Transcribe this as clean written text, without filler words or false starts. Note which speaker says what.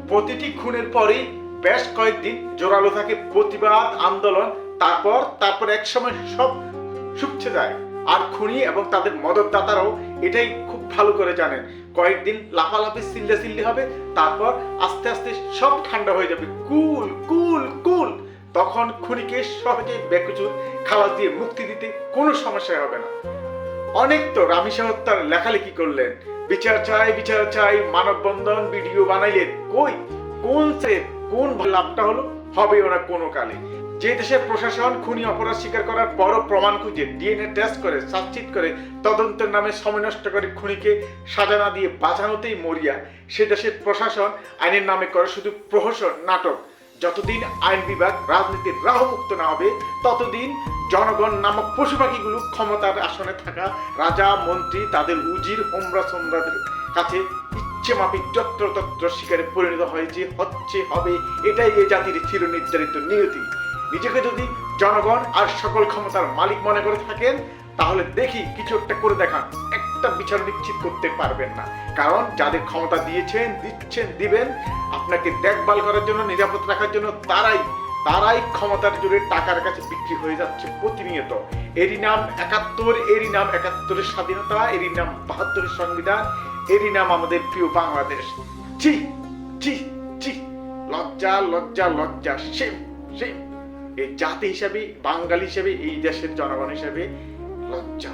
Speaker 1: প্রতিটি খুনের পরেই বেশ কয়েকদিন জোরালো থাকে প্রতিবাদ আন্দোলন, তারপর এক সময় সব শুকছে যায়। আর খুনি এবং তাদের মদতদাতারাও এটাই খুব ভালো করে জানেন। কয়েকদিন লাফালাফি চিল্লাচিল্লি হবে, তারপর আস্তে আস্তে সব ঠান্ডা হয়ে যাবে। কুল কুল কুল। তখন খুনিকে সহজে বেকসুর খালাস দিয়ে মুক্তি দিতে কোনো সমস্যা হবে না। অনেক তো রামিসা হত্যার লেখালেখি করলেন, বিচার চাই, মানববন্ধন ভিডিও বানাইলেন। কই কোন লাভটা হলো? হবে ওরা কোনো কালে। যে দেশের প্রশাসন খুনি অপরাধ স্বীকার করার বড় প্রমাণ খুঁজে ডিএনএ টেস্ট করে চার্জশিট করে তদন্তের নামে সময় নষ্ট করে খুনিকে সাজা না দিয়ে বাঁচানোতেই মরিয়া, সে দেশের প্রশাসন আইনের নামে করে শুধু প্রহসন নাটক। যতদিন আইন বিভাগ রাজনীতির রাহমুক্ত না হবে, ততদিন জনগণ নামক পশু পাখিগুলো ক্ষমতার আসনে থাকা রাজা মন্ত্রী তাদের উজির হোমরা সোমরাদের কাছে ইচ্ছে মাফিক যত্রতত্র শিকারে পরিণত হয়েছে, হবে। এটাই এই জাতির চির নির্ধারিত নিয়তি। নিজেকে যদি জনগণ আর সকল ক্ষমতার মালিক মনে করে থাকেন, তাহলে দেখি কিছু একটা করে দেখান। একটা বিচার নিশ্চিত করতে পারবেন না, কারণ যাদের ক্ষমতা দিবেন আপনাকে দেখভাল করার জন্য, নিরাপদ রাখার জন্য, তারাই ক্ষমতার জোরে টাকার কাছে বিক্রি হয়ে যাচ্ছে প্রতিনিয়ত। এরই নাম ৭১, এরই নাম ৭১-এর স্বাধীনতা, এরই নাম ৭২-এর সংবিধান, এরই নাম আমাদের প্রিয় বাংলাদেশ। ছি ছি ছি, লজ্জা লজ্জা লজ্জা, সেম এই জাতি হিসাবে, বাঙালি হিসাবে, এই দেশের জনগণ হিসাবে লজ্জা।